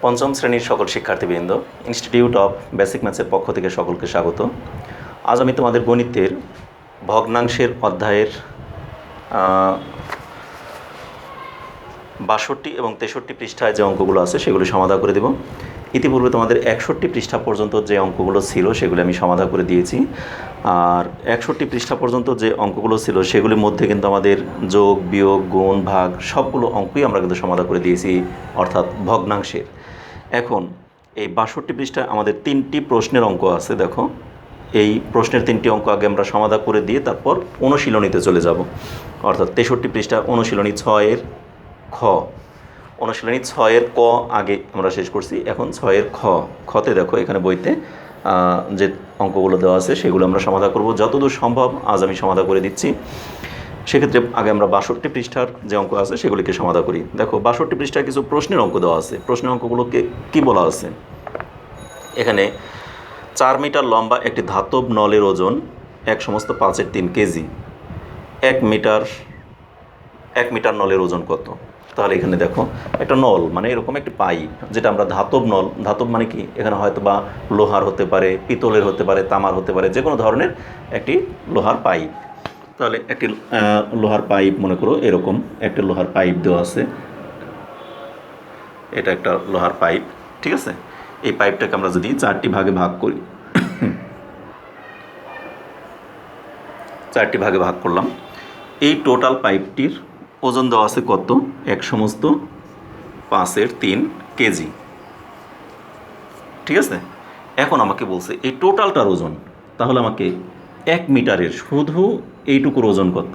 পঞ্চম শ্রেণীর সকল শিক্ষার্থীবৃন্দ, ইনস্টিটিউট অফ বেসিক ম্যাথসের পক্ষ থেকে সকলকে স্বাগত। আজ আমি তোমাদের গণিতের ভগ্নাংশের অধ্যায়ের ৬২ এবং ৬৩ পৃষ্ঠায় যে অঙ্কগুলো আছে সেগুলো সমাধান করে দেব। ইতিপূর্বে তোমাদের ৬১ পৃষ্ঠা পর্যন্ত যে অঙ্কগুলো ছিল সেগুলো আমি সমাধান করে দিয়েছি। আর ৬১ পৃষ্ঠা পর্যন্ত যে অঙ্কগুলো ছিল সেগুলির মধ্যে কিন্তু আমাদের যোগ, বিয়োগ, গুণ, ভাগ সবগুলো অঙ্কই আমরা কিন্তু সমাধান করে দিয়েছি, অর্থাৎ ভগ্নাংশের। এখন এই ৬২ পৃষ্ঠায় আমাদের ৩টি প্রশ্নের অঙ্ক আছে। দেখো, এই প্রশ্নের 3টি অঙ্ক আগে আমরা সমাধান করে দিয়ে তারপর অনুশীলনীতে চলে যাব। অর্থাৎ ৬৩ পৃষ্ঠা অনুশীলনী 6-এর খ, অনুশীলনী 6-এর ক আগে আমরা শেষ করছি। এখন 6-এর খতে দেখো, এখানে বইতে যে অঙ্কগুলো দেওয়া আছে সেগুলো আমরা সমাধান করব যতদূর সম্ভব। আজ আমি সমাধান করে দিচ্ছি। সেক্ষেত্রে আগে আমরা ৬২ পৃষ্ঠার যে অঙ্ক আছে সেগুলিকে সমাধান করি। দেখো, ৬২ পৃষ্ঠায় কিছু প্রশ্নের অঙ্ক দেওয়া আছে। প্রশ্নের অঙ্কগুলোকে কী বলা আছে? এখানে 4 মিটার লম্বা একটি ধাতব নলের ওজন 1/5 কেজি। 1 মিটার নলের ওজন কত? তাহলে এখানে দেখো, একটা নল মানে এরকম একটি পাইপ, যেটা আমরা ধাতব নল, ধাতব মানে কি, এখানে হয়তো বা লোহার হতে পারে, পিতলের হতে পারে, তামার হতে পারে, যে কোনো ধরনের একটি লোহার পাইপ। তাহলে একটি লোহার পাইপ মনে করো, এরকম একটা লোহার পাইপ দেওয়া আছে। এটা একটা লোহার পাইপ, ঠিক আছে? এই পাইপটাকে আমরা যদি 4টি ভাগে ভাগ করি, 4টি ভাগে ভাগ করলাম, এই টোটাল পাইপটির ওজন দেওয়া আছে কত? 1/5 কেজি, ঠিক আছে? এখন আমাকে বলছে এই টোটালটার ওজন, তাহলে আমাকে 1 মিটারের শুধু এইটুকুর ওজন কত?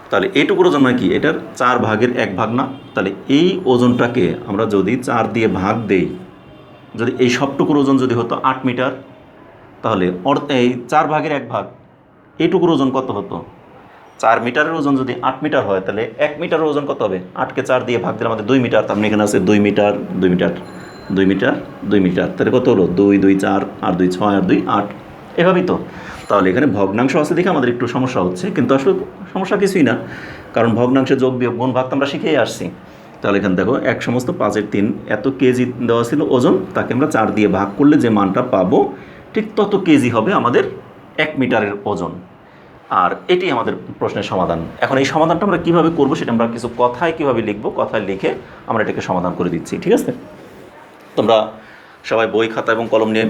তাহলে এইটুকুর ওজন মানে কি? এটার 4 ভাগের 1 ভাগ না? তাহলে এই ওজনটাকে আমরা যদি 4 দিয়ে ভাগ দেই, যদি এই সবটুকুর ওজন যদি হতো 8 মিটার, তাহলে এই 4 ভাগের 1 ভাগ এইটুকুর ওজন কত হতো? 4 মিটারের ওজন যদি 8 মিটার হয়, তাহলে 1 মিটারের ওজন কত হবে? 8কে 4 দিয়ে ভাগ দিলে আমাদের 2 মিটার। তার মানে এখানে আছে 2 মিটার, 2 মিটার, 2 মিটার, 2 মিটার। তাহলে কত হলো? 2, 2, 4, আর 2, 6, আর 2, 8। এভাবেই তো। তাহলে এখানে ভগ্নাংশ আছে দেখে আমাদের একটু সমস্যা হচ্ছে, কিন্তু আসলে সমস্যা কিছুই না, কারণ ভগ্নাংশে যোগ, বিয়োগ, গুণ, ভাগ তো আমরা শিখেই আসছি। তাহলে এখানে দেখো, 1/5 এত কেজি দেওয়া ছিল ওজন, তাকে আমরা 4 দিয়ে ভাগ করলে যে মানটা পাবো ঠিক তত কেজি হবে আমাদের 1 মিটারের ওজন। আর এটি আমাদের প্রশ্নের সমাধান। এখন এই সমাধানটা আমরা কীভাবে করবো সেটা আমরা কিছু কথায় কীভাবে লিখবো, কথায় লিখে আমরা এটাকে সমাধান করে দিচ্ছি, ঠিক আছে? তোমরা সবাই বই, খাতা এবং কলম নিয়ে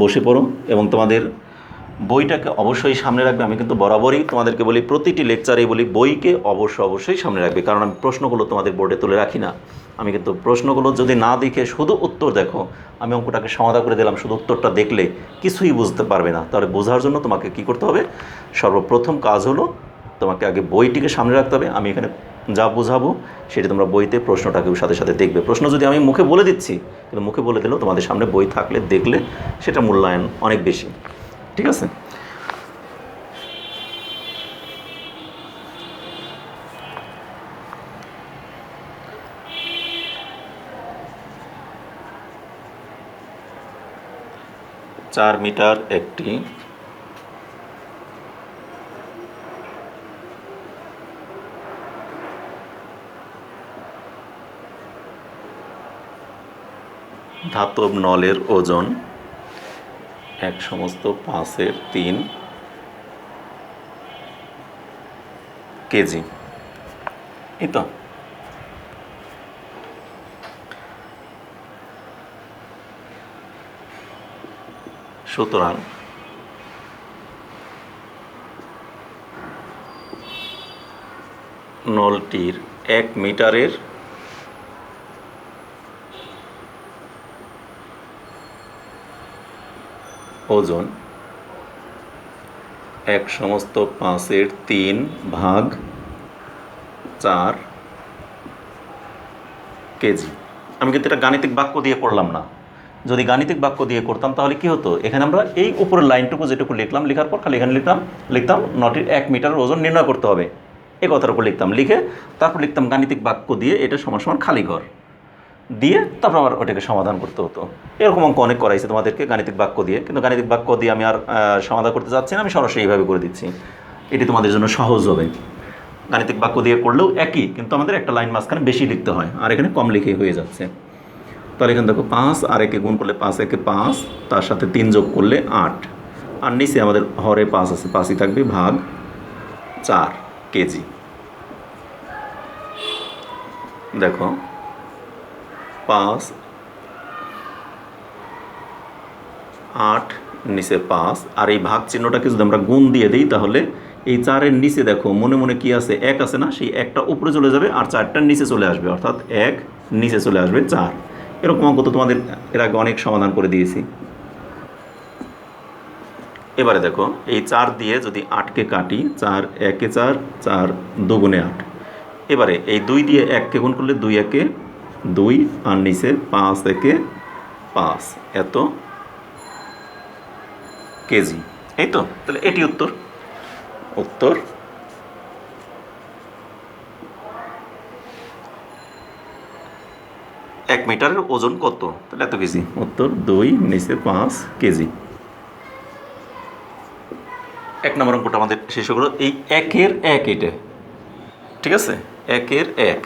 বসে পড়ো এবং তোমাদের বইটাকে অবশ্যই সামনে রাখবে। আমি কিন্তু বরাবরই তোমাদেরকে বলি, প্রতিটি লেকচারেই বলি, বইকে অবশ্যই সামনে রাখবে, কারণ আমি প্রশ্নগুলো তোমাদের বোর্ডে তুলে রাখি না। আমি কিন্তু প্রশ্নগুলো যদি না দেখে শুধু উত্তর দেখো, আমি অঙ্কটাকে সমাধান করে দিলাম, শুধু উত্তরটা দেখলে কিছুই বুঝতে পারবে না। তাহলে বোঝার জন্য তোমাকে কি করতে হবে? সর্বপ্রথম কাজ হলো তোমাকে আগে বইটিকে সামনে রাখতে হবে। আমি এখানে যা বোঝাবো সেটি তোমরা বইতে প্রশ্নটাকেও সাথে সাথে দেখবে। প্রশ্ন যদি আমি মুখে বলে দিচ্ছি, কিন্তু মুখে বলে দিলেও তোমাদের সামনে বই থাকলে দেখলে সেটা মূল্যায়ন অনেক বেশি, ঠিক আছে? চার মিটার একটি ধাতব নলের ওজন 1/5 কেজি। এই তো। সুতরাং নলটির 1 মিটারের ওজন 1/5 কেজি। আমি কিন্তু এটা গাণিতিক বাক্য দিয়ে করলাম না। যদি গাণিতিক বাক্য দিয়ে করতাম তাহলে কি হতো? এখানে আমরা এই উপরের লাইনটুকু যেটুকু লিখলাম, লেখার পর খালি এখানে লিখতাম নলটির 1 মিটারের ওজন নির্ণয় করতে হবে, এই কথার উপর লিখতাম। লিখে তারপর লিখতাম গাণিতিক বাক্য দিয়ে এটা সমান খালি ঘর দিয়ে, তারপর আবার ওটাকে সমাধান করতে হতো। এরকম অঙ্ক অনেক করাইছে তোমাদেরকে গাণিতিক বাক্য দিয়ে, কিন্তু গাণিতিক বাক্য দিয়ে আমি আর সমাধান করতে যাচ্ছি না। আমি সরাসরি এইভাবে করে দিচ্ছি, এটি তোমাদের জন্য সহজ হবে। গাণিতিক বাক্য দিয়ে করলেও একই, কিন্তু আমাদের একটা লাইন মাঝখানে বেশি লিখতে হয়, আর এখানে কম লিখেই হয়ে যাচ্ছে। তাহলে এখানে দেখো 5 আর 1 গুণ করলে 5 একে 5, তার সাথে 3 যোগ করলে 8, আর নিচে আমাদের হরে 5 আছে, 5ই থাকবে, ভাগ 4 কেজি। দেখো 5 8 নিচে 5, আর এই ভাগ চিহ্নটাকে যদি আমরা গুণ দিয়ে দিই তাহলে এই 4-এর নিচে দেখো মনে মনে কি আছে, 1 আছে না, সেই 1টা উপরে চলে যাবে আর 4টার নিচে চলে আসবে, অর্থাৎ 1 নিচে চলে আসবে 4। এরকম অঙ্ক তো তোমাদের এর আগে অনেক সমাধান করে দিয়েছি। এবারে দেখো এই 4 দিয়ে যদি 8কে কাটি, 4 1 4, 4 2 গুণে 8। এবারে এই 2 দিয়ে 1কে গুণ করলে 2 1 2, আর নিচে 5 1 5, এত কেজি। এই তো, তাহলে এটি উত্তর। উত্তর 1 মিটারের ওজন কত, তাহলে এত কেজি। উত্তর 2 নিচে 5 কেজি। 1 নম্বর অঙ্কটা আমাদের শেষ হলো। এই 1-এর 1 এটা, ঠিক আছে, 1-এর 1।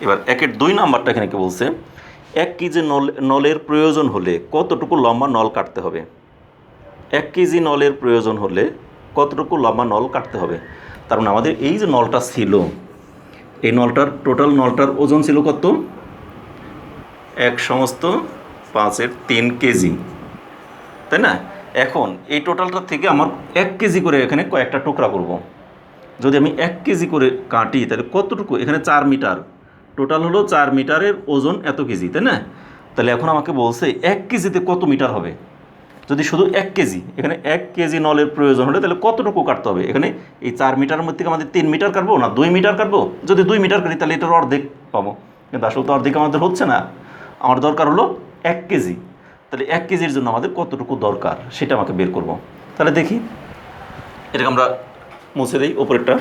এবার 1-এর 2 নাম্বারটা এখানে কি বলছে, 1 কেজি নলের প্রয়োজন হলে কতটুকু লম্বা নল কাটতে হবে। 1 কেজি নলের প্রয়োজন হলে কতটুকু লম্বা নল কাটতে হবে। তার মানে আমাদের এই যে নলটা ছিল, এই নলটার টোটাল নলটার ওজন ছিল কত, 1/5 কেজি, তাই না। এখন এই টোটালটা থেকে আমার 1 কেজি করে এখানে কয়েকটা টুকরা করব। যদি আমি 1 কেজি করে কাটি তাহলে কতটুকু, এখানে 4 মিটার, টোটাল হলো 4 মিটারের ওজন এত কেজি, তাই না। তাহলে এখন আমাকে বলছে 1 কেজিতে কত মিটার হবে। যদি শুধু 1 কেজি, এখানে 1 কেজি নলের প্রয়োজন হলে তাহলে কতটুকু কাটতে হবে। এখানে এই 4 মিটারের মধ্যে থেকে আমাদের 3 মিটার কাটবো না 2 মিটার কাটবো। যদি 2 মিটার কাটি তাহলে এটার অর্ধেক পাবো, কিন্তু আসলে তো অর্ধেক আমাদের হচ্ছে না। আমার দরকার হলো 1 কেজি। তাহলে 1 কেজির জন্য আমাদের কতটুকু দরকার সেটা আমাকে বের করব। তাহলে দেখি, এটাকে আমরা মুছে দিই ওপরেরটা।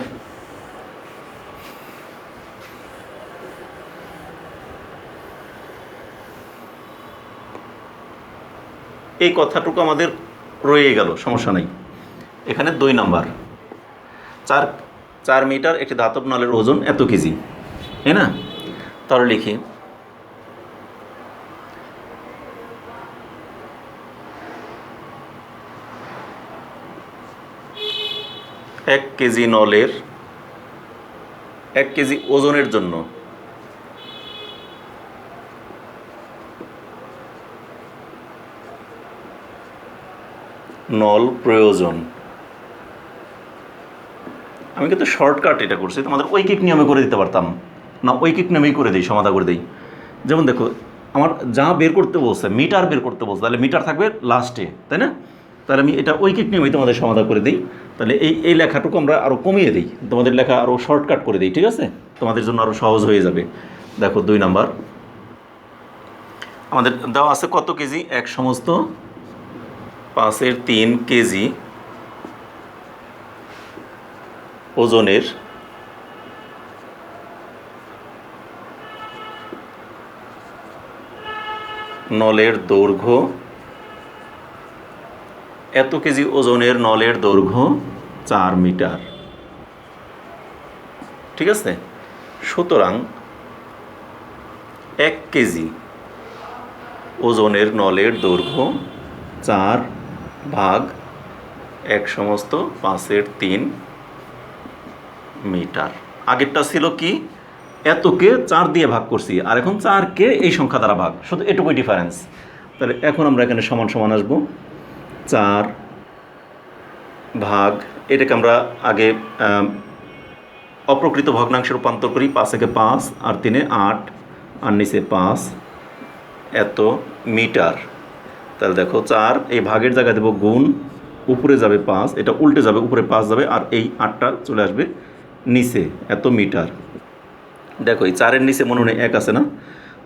এই কথাটুকু আমাদের রয়ে গেল, সমস্যা নেই। এখানে 2 নাম্বার, 4 মিটার একটি ধাতব নলের ওজন এত কেজি, তাই না। তাহলে লিখি 1 কেজি নলের 1 কেজি ওজনের জন্য নল প্রয়োজন। আমি কিন্তু শর্টকাট এটা করছি, তোমাদের ঐকিক নিয়মে করে দিতে পারতাম না, ঐকিক নিয়মেই করে দিই, সমাধান করে দিই। যেমন দেখো আমার যা বের করতে বলছে, মিটার বের করতে বলছে, তাহলে মিটার থাকবে লাস্টে, তাই না। তাহলে আমি এটা ঐকিক নিয়মেই তোমাদের সমাধান করে দিই। তাহলে এই লেখাটুকু আমরা আরও কমিয়ে দিই, তোমাদের লেখা আরও শর্টকাট করে দিই, ঠিক আছে, তোমাদের জন্য আরও সহজ হয়ে যাবে। দেখো 2 নাম্বার আমাদের দেওয়া আছে কত কেজি, 1/5 কেজি ওজনের নলের দৈর্ঘ্য, এত কেজি ওজনের নলের দৈর্ঘ্য 4 মিটার, ঠিক আছে। সুতরাং 1 কেজি ওজনের নলের দৈর্ঘ্য 4/1/5 মিটার। আগেরটা ছিল কি, এতকে 4 দিয়ে ভাগ করছি, আর এখন 4কে এই সংখ্যা দ্বারা ভাগ, শুধু এটুকুই ডিফারেন্স। তাহলে এখন আমরা এখানে সমান সমান আসবো, 4 ভাগ, এটাকে আমরা আগে অপ্রকৃত ভগ্নাংশে রূপান্তর করি, 5 একে 5 আর 3 8 আর নিচে 5 এত মিটার। তাহলে দেখো 4 এই ভাগের জায়গায় দেবো গুণ, উপরে যাবে 5, এটা উল্টে যাবে, উপরে 5 যাবে, আর এই 8টা চলে আসবে নিচে, এত মিটার। দেখো এই 4-এর নিচে মনে মনে 1 আছে না,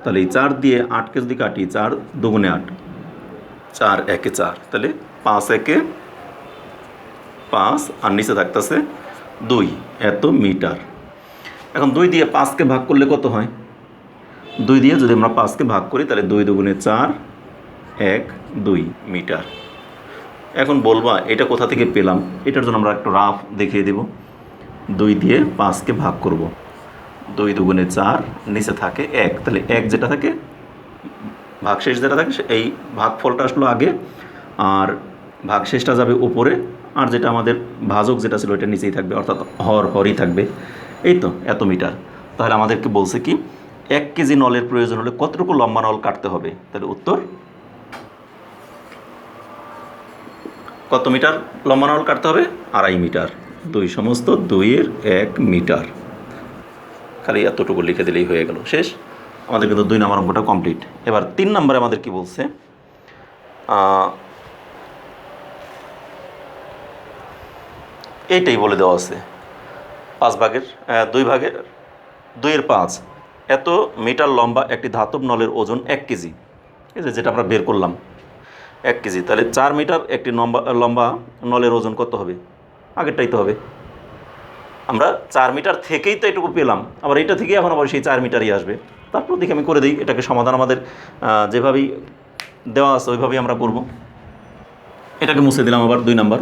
তাহলে এই 4 দিয়ে 8কে যদি কাটি, 4 2 গুণে 8, 4 1 4, তাহলে 5 1 5 আর নিচে থাকতেছে 2, এত মিটার। এখন 2 দিয়ে 5কে ভাগ করলে কত হয়, 2 দিয়ে যদি আমরা 5কে ভাগ করি তাহলে 2 2 গুণে 4 1 2 মিটার। এখন বলবা এটা কোথা থেকে পেলাম, এটার জন্য আমরা একটু রাফ দেখিয়ে দেব। 2 দিয়ে 5কে ভাগ করব, 2 2 গুণে 4, নিচে থাকে 1, তাহলে 1 যেটা থাকে ভাগশেষ যেটা থাকে এই ভাগফলটা আসলো আগে, আর ভাগশেষটা যাবে উপরে, আর যেটা আমাদের ভাজক যেটা ছিল ওইটা নিচেই থাকবে, অর্থাৎ হরই থাকবে। এই তো এত মিটার। তাহলে আমাদেরকে বলছে কি 1 কেজি নলের প্রয়োজন হলে কতটুকু লম্বা নল কাটতে হবে? তাহলে উত্তর কত মিটার লম্বা নল কাটতে হবে? 2.5 মিটার। 2 সমস্ত 2-এর 1 মিটার। খালি এতটুকু লিখে দিলেই হয়ে গেল, শেষ। আমাদের কিন্তু 2 নম্বর অঙ্কটা কমপ্লিট। এবার 3 নম্বরে আমাদের কি বলছে, এইটাই বলে দেওয়া আছে 2/5 এত মিটার লম্বা একটি ধাতব নলের ওজন 1 কেজি। ঠিক আছে, যেটা আমরা বের করলাম 1 কেজি। তাহলে 4 মিটার একটি লম্বা নলের ওজন কত হবে? আগেরটাই তো হবে। আমরা 4 মিটার থেকেই তো এটুকু পেলাম, আবার এটা থেকেই এখন আবার সেই 4 মিটারই আসবে। তারপর দেখি আমি করে দিই এটাকে সমাধান। আমাদের যেভাবেই দেওয়া আছে ওইভাবেই আমরা করব। এটাকে মুছে দিলাম আবার 2 নাম্বার।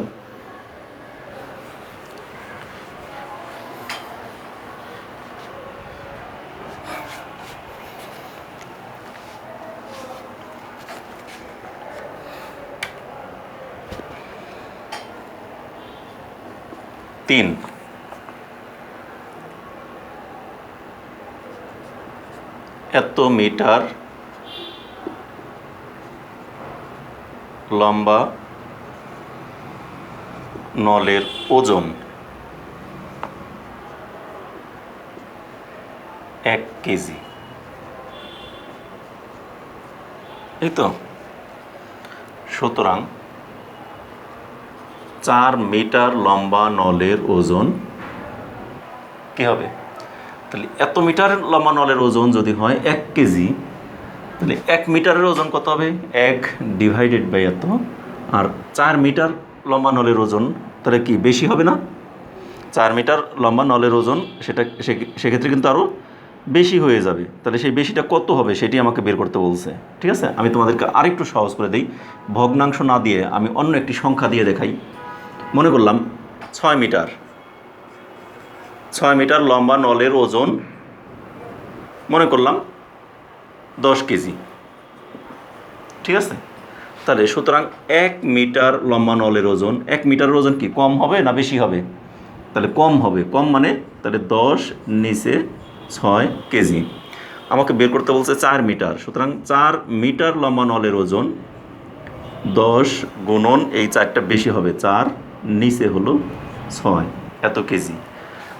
তিন, এত মিটার লম্বা নলের ওজন 1 কেজি। এই তো, সুতরাং 4 মিটার লম্বা নলের ওজন কী হবে? তাহলে এত মিটার লম্বা নলের ওজন যদি হয় 1 কেজি, তাহলে 1 মিটারের ওজন কত হবে? 1 ডিভাইডেড বাই এত। আর 4 মিটার লম্বা নলের ওজন তাহলে কি বেশি হবে না? 4 মিটার লম্বা নলের ওজন সেক্ষেত্রে কিন্তু আরও বেশি হয়ে যাবে। তাহলে সেই বেশিটা কত হবে সেটি আমাকে বের করতে বলছে। ঠিক আছে, আমি তোমাদেরকে আরেকটু সহজ করে দিই। ভগ্নাংশ না দিয়ে আমি অন্য একটি সংখ্যা দিয়ে দেখাই। মনে করলাম 6 মিটার 6 মিটার লম্বা নলের ওজন মনে করলাম 10 কেজি। ঠিক আছে, তাহলে সুতরাং 1 মিটার লম্বা নলের ওজন, 1 মিটারের ওজন কি কম হবে না বেশি হবে? তাহলে কম হবে। কম মানে তাহলে 10 নিচে 6 কেজি। আমাকে বের করতে বলছে 4 মিটার। সুতরাং 4 মিটার লম্বা নলের ওজন 10 গুণন এই 4টা বেশি হবে, 4 নিচে হলো 6 এত কেজি,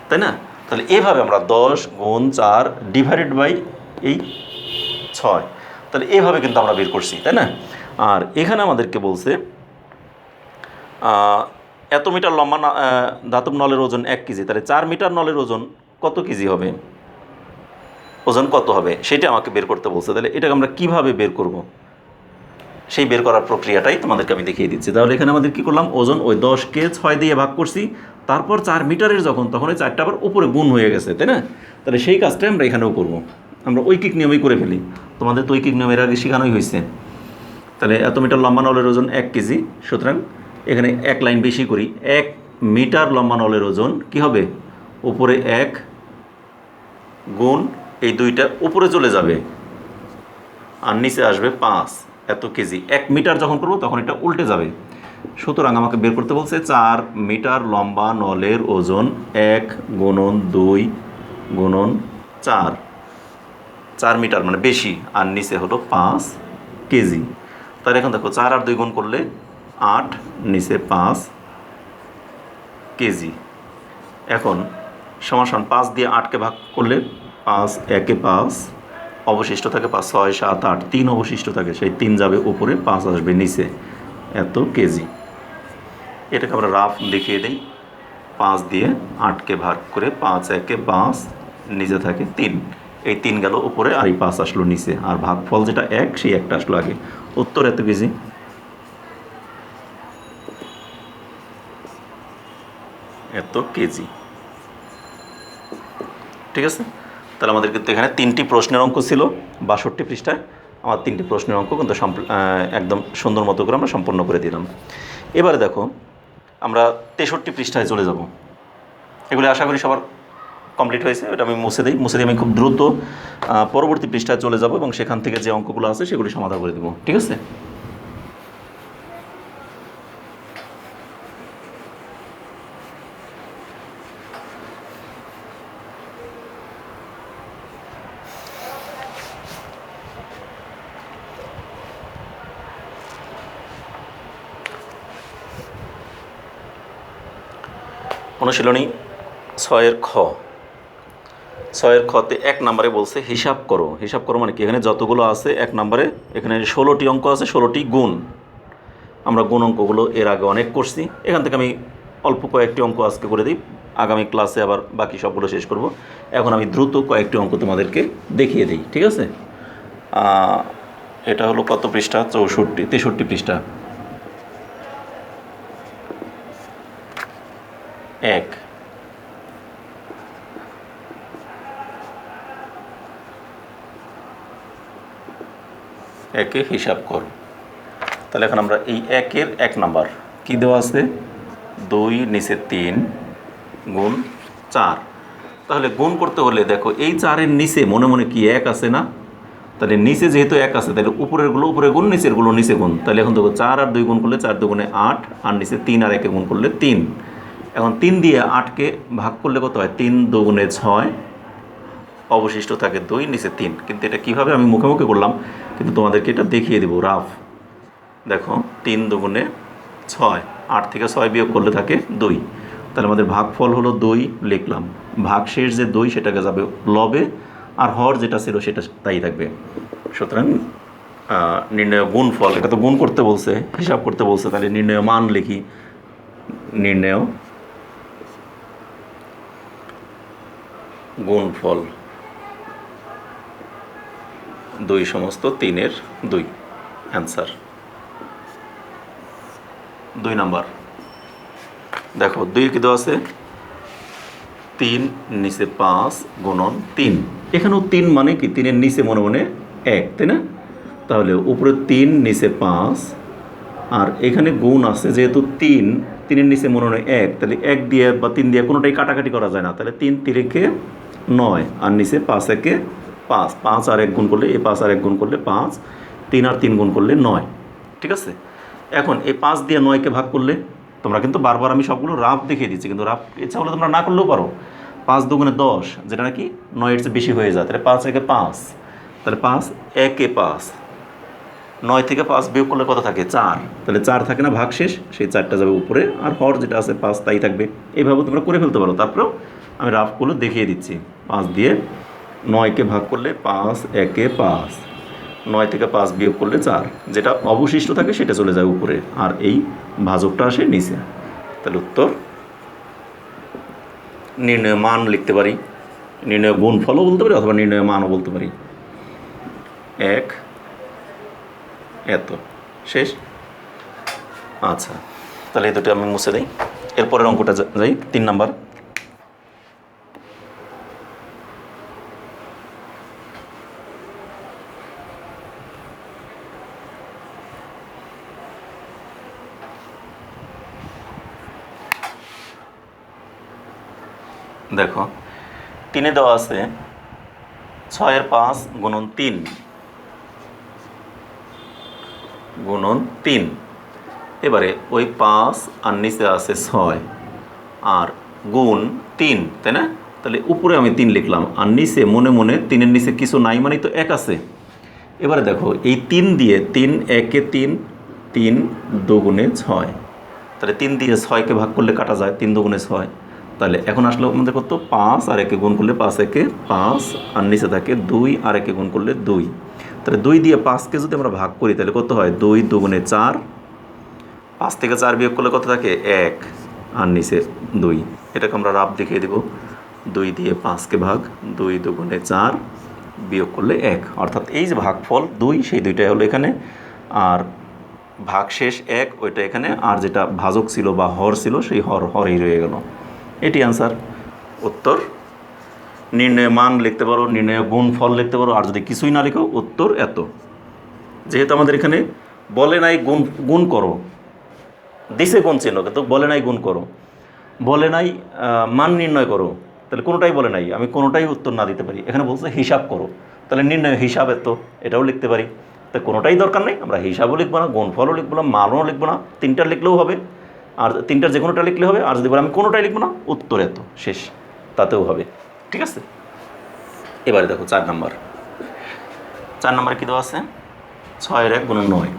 তাই না? তাহলে এভাবে আমরা 10 গুণ 4 ডিভাইডেড বাই এই 6, তাহলে এভাবে কিন্তু আমরা বের করছি, তাই না? আর এখানে আমাদেরকে বলছে এত মিটার লম্বা ধাতব নলের ওজন 1 কেজি। তাহলে 4 মিটার নলের ওজন কত কেজি হবে? ওজন কত হবে সেটা আমাকে বের করতে বলছে। তাহলে এটাকে আমরা কিভাবে বের করব, সেই বের করার প্রক্রিয়াটাই তোমাদেরকে আমি দেখিয়ে দিচ্ছি। তাহলে এখানে আমাদের কী করলাম, ওজন ওই 10কে 6 দিয়ে ভাগ করছি, তারপর 4 মিটারের যখন তখন ওই 4টা আবার উপরে গুণ হয়ে গেছে, তাই না? তাহলে সেই কাজটাই আমরা এখানেও করব। আমরা ঐকিক নিয়মেই করে ফেলি, তোমাদের তো ঐকিক নিয়মের আগে শেখানোই হয়েছে। তাহলে এত মিটার লম্বা নলের ওজন 1 কেজি। সুতরাং এখানে 1 লাইন বেশি করি। 1 মিটার লম্বা নলের ওজন কি হবে? উপরে 1 গুণ এই 2টা উপরে চলে যাবে, আর নিচে আসবে 5 এত কেজি। 1 মিটার যখন করবো তখন এটা উল্টে যাবে। সুতরাং আমাকে বের করতে বলছে 4 মিটার লম্বা নলের ওজন 1 গুণন 2 গুণন 4, 4 মিটার মানে বেশি, আর নিচে হলো 5 কেজি। তাহলে এখন দেখো 4 আর 2 গুণ করলে 8, নিচে 5 কেজি। এখন সমান 5 দিয়ে 8কে ভাগ করলে 5 একে 5, অবশিষ্ট থাকে 5, 6, 7, 8, 3 অবশিষ্ট থাকে, সেই 3 যাবে উপরে, 5 আসবে নিচে, এত কেজি। এটাকে আমরা রাফ দেখিয়ে দিই। 5 দিয়ে 8কে ভাগ করে 5 একে 5, নিচে থাকে 3, এই 3 গেল উপরে, আর এই 5 আসলো নিচে, আর ভাগফল যেটা 1 সেই 1টা আসলো আগে। উত্তর এত কেজি। এত কেজি। ঠিক আছে, তাহলে আমাদের কিন্তু এখানে 3টি প্রশ্নের অঙ্ক ছিল। 62 পৃষ্ঠায় আমার 3টি প্রশ্নের অঙ্ক কিন্তু একদম সুন্দর মতো করে আমরা সম্পন্ন করে দিলাম। এবারে দেখো আমরা 63 পৃষ্ঠায় চলে যাব। এগুলি আশা করি সবার কমপ্লিট হয়েছে, এটা আমি মুছে দিই। মুছে দিয়ে আমি খুব দ্রুত পরবর্তী পৃষ্ঠায় চলে যাব এবং সেখান থেকে যে অঙ্কগুলো আছে সেগুলি সমাধান করে দেবো। ঠিক আছে? অনুশীলনী 6-এর খ। 6-এর খতে 1 নম্বরে বলছে হিসাব করো। হিসাব করো মানে কি, এখানে যতগুলো আছে 1 নম্বরে এখানে 16টি অঙ্ক আছে, 16টি গুণ। আমরা গুণ অঙ্কগুলো এর আগে অনেক করছি, এখান থেকে আমি অল্প কয়েকটি অঙ্ক আজকে করে দিই, আগামী ক্লাসে আবার বাকি সবগুলো শেষ করব। এখন আমি দ্রুত কয়েকটি অঙ্ক তোমাদেরকে দেখিয়ে দিই। ঠিক আছে? এটা হলো কত পৃষ্ঠা? 63 পৃষ্ঠা। 1 একে হিসাব করো। তাহলে এখন আমরা এই 1-এর 1 নাম্বার কী দেওয়া আছে? 2 নিচে 3 গুণ 4। তাহলে গুণ করতে হলে দেখো এই 4-এর নিচে মনে মনে কি 1 আছে না? তাহলে নিচে যেহেতু 1 আছে তাহলে উপরেরগুলো উপরে গুণ, নিচেরগুলো নিচে গুণ। তাহলে এখন দেখো 4 আর 2 গুণ করলে 4 দুগুণে 8, আর নিচে 3 আর 1 গুণ করলে 3। এখন 3 দিয়ে 8কে ভাগ করলে কত হয়? 3 দুগুণে 6, অবশিষ্ট থাকে 2, নিচে 3। কিন্তু এটা কীভাবে আমি মুখে মুখে করলাম, কিন্তু তোমাদেরকে এটা দেখিয়ে দেবো রাফ। দেখো 3 দুগুণে 6, 8 থেকে 6 বিয়োগ করলে থাকে 2। তাহলে আমাদের ভাগফল হলো 2 লিখলাম। ভাগশেষ যে 2 সেটাকে যাবে লবে, আর হর যেটা ছিল সেটা তাই থাকবে। সুতরাং নির্ণয় গুণফল, এটা তো গুণ করতে বলছে, হিসাব করতে বলছে, তাহলে নির্ণয় মান লিখি। নির্ণয় গুণফল 2 সমস্ত 3-এর 2, অ্যান্সার 2 নাম্বার। দেখো 2 কী দেওয়া আছে? 3 নিচে 5 গুণন 3। এখানেও 3 মানে কি 3-এর নিচে মনে মনে 1, তাই না? তাহলে উপরে 3 নিচে 5, আর এখানে গুণ আছে যেহেতু 3-এর নিচে মনে মনে 1, তাহলে 1 দিয়ে বা 3 দিয়ে কোনোটাই কাটাকাটি করা যায় না। তাহলে 3 3-একে 9, আর নিচে 5 একে 5, 5 আর 1 গুণ করলে, এই 5 আর 1 গুণ করলে 5, 3 আর 3 গুণ করলে 9। ঠিক আছে? এখন এই 5 দিয়ে 9কে ভাগ করলে, তোমরা কিন্তু বারবার আমি সবগুলো রাফ দেখিয়ে দিচ্ছি, কিন্তু রাফ ইচ্ছা হলে তোমরা না করলেও পারো। 5 দুগুণে 10, যেটা নাকি 9-এর চেয়ে বেশি হয়ে যায়। তাহলে 5 একে 5, তাহলে 5 একে 5, 9 থেকে 5 বিয়োগ করলে কত থাকে? 4। তাহলে 4 থাকে না ভাগশেষ, সেই 4টা যাবে উপরে, আর হর যেটা আছে 5 তাই থাকবে। এইভাবে তোমরা করে ফেলতে পারো। তারপরেও আমি রাফগুলো দেখিয়ে দিচ্ছি। 5 দিয়ে 9কে ভাগ করলে 5 একে 5, 9 থেকে 5 বিয়োগ করলে 4, যেটা অবশিষ্ট থাকে সেটা চলে যায় উপরে, আর এই ভাজকটা আসে নিচে। তাহলে উত্তর নির্ণয় মান লিখতে পারি, নির্ণয় গুণফলও বলতে পারি, অথবা নির্ণয় মানও বলতে পারি। 1 এত, শেষ। আচ্ছা, তাহলে এই দুটো আমি মুছে দিই। এরপরের অঙ্কটা যাই, 3 নাম্বার। দেখো 3-এ দেওয়া আছে 6-এর 5 গুণন 3 গুণন 3। এবারে ওই 5 আর নিচে আছে 6, আর গুণ 3, তাই না? তাহলে উপরে আমি 3 লিখলাম, আর নিচে মনে মনে 3-এর নিচে কিছু নাই, মানে তো 1 আছে। এবারে দেখো এই 3 দিয়ে 3 একে 3, 3 দুগুণে 6, তাহলে 3 দিয়ে 6কে ভাগ করলে কাটা যায়, 3 দুগুণে 6। তাহলে এখন আসলে আমাদের কত? 5 আর 1 গুণ করলে 5 একে 5, আর নিচে থাকে 2 আর 1 গুণ করলে 2। তাহলে 2 দিয়ে 5কে যদি আমরা ভাগ করি তাহলে কত হয়? 2 দুগুণে 4, 5 থেকে 4 বিয়োগ করলে কত থাকে? 1, আর নিচে 2। এটাকে আমরা রাফ দেখিয়ে দেব। 2 দিয়ে 5কে ভাগ, 2 দুগুণে 4 বিয়োগ করলে 1, অর্থাৎ এই যে ভাগফল 2, সেই 2টাই হলো এখানে, আর ভাগশেষ 1 ওইটা এখানে, আর যেটা ভাজক ছিল বা হর ছিল সেই হরেই রয়ে গেল। এটি অ্যান্সার। উত্তর নির্ণয় মান লিখতে পারো, নির্ণয় গুণফল লিখতে পারো, আর যদি কিছুই না লিখো উত্তর এত। যেহেতু আমাদের এখানে বলে নাই গুণ করো, দিছে গুণ চিহ্ন, কিন্তু বলে নাই গুণ করো, বলে নাই মান নির্ণয় করো, তাহলে কোনোটাই বলে নাই, আমি কোনোটাই উত্তর না দিতে পারি। এখানে বলছে হিসাব করো, তাহলে নির্ণয় হিসাব এত, এটাও লিখতে পারি। তো কোনোটাই দরকার নেই, আমরা হিসাবও লিখবো না, গুণফলও লিখবো না, মানও লিখবো না, তিনটা লিখলেও হবে, আর তিনটার যে কোনোটা লিখলে হবে। আর যদি বলে আমি কোনোটাই লিখবো না, উত্তর এত, শেষ, তাতেও হবে। ঠিক আছে, এবারে দেখো 4 নাম্বার। 4 নাম্বারে কী দেওয়া আছে? 6 এর 1 গুণন 9।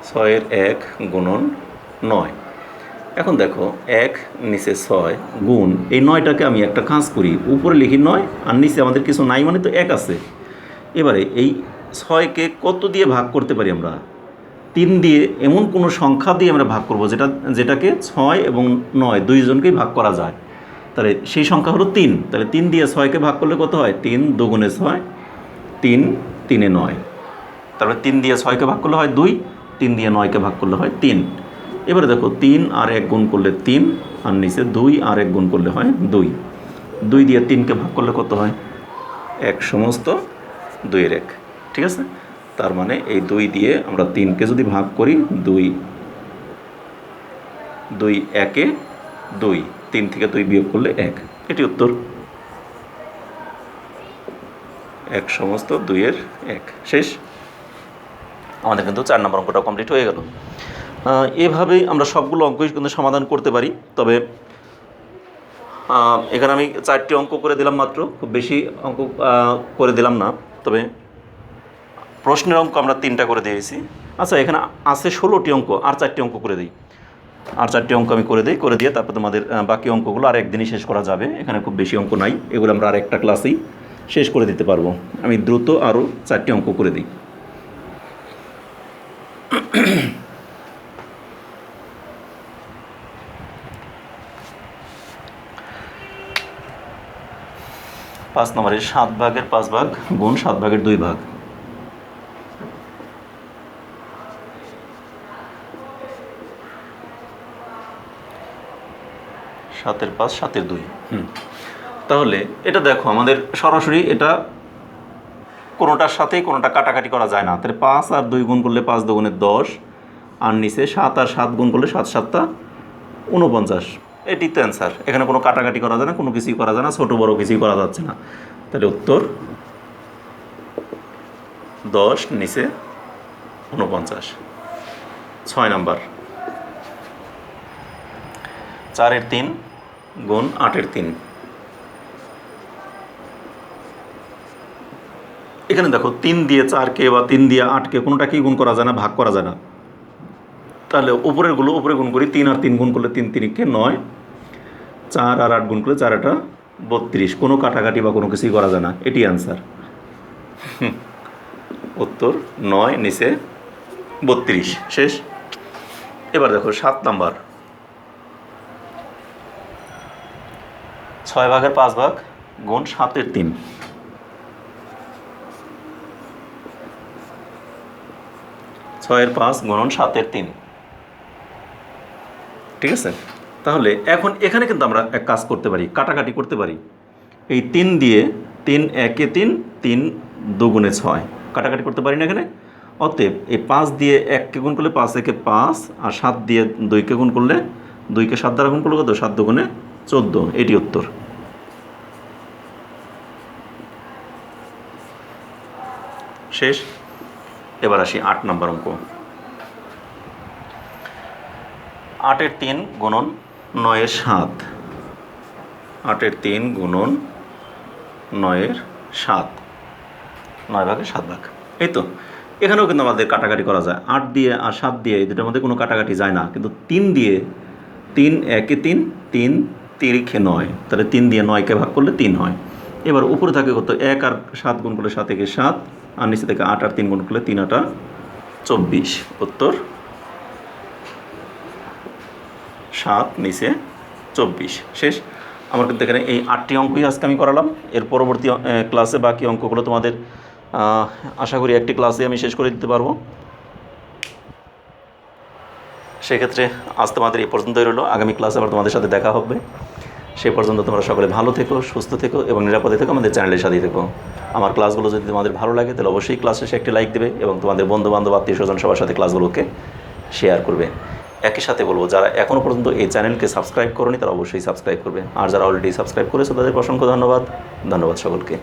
6 এর 1 গুণন 9। এখন দেখো 1 নিচে 6 গুণ এই 9টাকে আমি একটা কাজ করি, উপরে লিখি 9 আর নিচে আমাদের কিছু নাই, মানে তো 1 আছে। এবারে এই 6কে কত দিয়ে ভাগ করতে পারি আমরা? 3 দিয়ে। এমন কোনো সংখ্যা দিয়ে আমরা ভাগ করব যেটাকে 6 এবং 9 দুইজনকেই ভাগ করা যায়। তাহলে সেই সংখ্যা হলো 3। তাহলে 3 দিয়ে 6কে ভাগ করলে কত হয়? 3 দুগুণে 6, 3 3-এ 9। তারপরে 3 দিয়ে 6কে ভাগ করলে হয় 2, 3 দিয়ে 9কে ভাগ করলে হয় 3। এবারে দেখো 3 আর 1 গুণ করলে 3, আর নিচে 2 আর 1 গুণ করলে হয় 2। 2 দিয়ে 3কে ভাগ করলে কত হয়? 1 সমস্ত 2 এর 1। ঠিক আছে, তার মানে এই 2 দিয়ে আমরা 3কে যদি ভাগ করি, 2 2 1-এ 2, 3 থেকে 2 বিয়োগ করলে 1, এটি উত্তর। 1 সমস্ত 2 এর 1, শেষ। আমাদের কিন্তু 4 নম্বর অঙ্কটা কমপ্লিট হয়ে গেল। এভাবেই আমরা সবগুলো অঙ্কই কিন্তু সমাধান করতে পারি। তবে এখানে আমি 4টি অঙ্ক করে দিলাম মাত্র, খুব বেশি অঙ্ক করে দিলাম না। তবে প্রশ্নের অঙ্ক আমরা 3টা করে দিয়েছি। আচ্ছা, এখানে আছে 16টি অঙ্ক, আর 4টি অঙ্ক করে দিই। আর 4টি অঙ্ক আমি করে দিয়ে তারপর তোমাদের বাকি অঙ্কগুলো আর একদিনই শেষ করা যাবে। এখানে খুব বেশি অঙ্ক নাই, এগুলো আমরা আর একটা ক্লাসেই শেষ করে দিতে পারবো। আমি দ্রুত আরও 4টি অঙ্ক করে দিই। পাঁচ নম্বরের 7 ভাগের 5 ভাগ গুণ 7 ভাগের 2 ভাগ। সাতের 5 7-এর 2। তাহলে এটা দেখো আমাদের সরাসরি এটা কোনোটার সাথেই কোনোটা কাটাকাটি করা যায় না। তাহলে 5 আর 2 গুণ করলে 5 দুগুণে 10, আর নিচে 7 আর 7 গুণ করলে 7 7-টা 49। এটি তো অ্যান্সার। এখানে কোনো কাটাকাটি করা যায় না, কোনো কিছুই করা যায় না, ছোটো বড়ো কিছুই করা যাচ্ছে না। তাহলে উত্তর 10 নিচে 49। 6 নাম্বার 4-এর 3 গুণ 8-এর 3। এখানে দেখো 3 দিয়ে 4কে বা 3 দিয়ে 8কে কোনোটাকেই গুণ করা যায় না, ভাগ করা যায় না। তাহলে উপরেরগুলো উপরে গুণ করি, 3 আর 3 গুণ করলে 3 3-কে 9, 4 আর 8 গুণ করলে 4-8-টা 32। কোনো কাটাকাটি বা কোনো কিছুই করা যায় না, এটি অ্যান্সার। উত্তর 9 নিচে 32, শেষ। এবার দেখো 7 নাম্বার 6 ভাগের 5 ভাগ গুণ 7-এর 3। 6-এর 5 গুণন 7-এর 3। ঠিক আছে, তাহলে এখন এখানে কিন্তু আমরা এক কাজ করতে পারি, কাটাকাটি করতে পারি। এই 3 দিয়ে 3 1-এ 3, 3 দুগুণে 6, কাটাকাটি করতে পারি না এখানে। অতএব এই 5 দিয়ে 1কে গুণ করলে 5 1-এ 5, আর 7 দিয়ে 2কে গুণ করলে 2কে 7 দ্বারা গুণ করলে কত? 7 দুগুণে 14, এটি উত্তর। শেষ। এবার আসি 8 নম্বর অঙ্ক। 8-এর 3 গুণন 9-এর 7। 8-এর 3 গুণন 9-এর 7, 9 ভাগের 7 ভাগ। এই তো এখানেও কিন্তু আমাদের কাটাকাটি করা যায়। 8 দিয়ে আর 7 দিয়ে এই দুটোর মধ্যে কোনো কাটাকাটি যায় না, কিন্তু 3 দিয়ে 3 1-এ 3, 3 3-এ 9, তাহলে 3 দিয়ে 9কে ভাগ করলে 3 হয়। এবার উপরে থাকে কত? 1 আর 7 গুণ করলে 7 1-এ 7, আর নিচে থেকে 8 আর 3 গুণ করলে 3 8-টা 24। উত্তর 7 নিচে 24, শেষ। আমার কিন্তু এখানে এই 8টি অঙ্কই আজকে আমি করালাম। এর পরবর্তী ক্লাসে বাকি অঙ্কগুলো তোমাদের আশা করি একটি ক্লাসে আমি শেষ করে দিতে পারবো। সেক্ষেত্রে আজ তোমাদের এই পর্যন্তই রইল। আগামী ক্লাসে আবার তোমাদের সাথে দেখা হবে। সেই পর্যন্ত তোমরা সকলে ভালো থেকো, সুস্থ থেকো এবং নিরাপদে থেকো, আমাদের চ্যানেলের সাথেই থেকো। আমার ক্লাসগুলো যদি তোমাদের ভালো লাগে তাহলে অবশ্যই ক্লাস শেষে একটি লাইক দেবে এবং তোমাদের বন্ধুবান্ধব আত্মীয় স্বজন সবার সাথে ক্লাসগুলোকে শেয়ার করবে। একই সাথে বলবো, যারা এখনও পর্যন্ত এই চ্যানেলকে সাবস্ক্রাইব করনি তারা অবশ্যই সাবস্ক্রাইব করবে, আর যারা অলরেডি সাবস্ক্রাইব করেছে তাদেরকে অসংখ্য ধন্যবাদ। ধন্যবাদ সকলকে।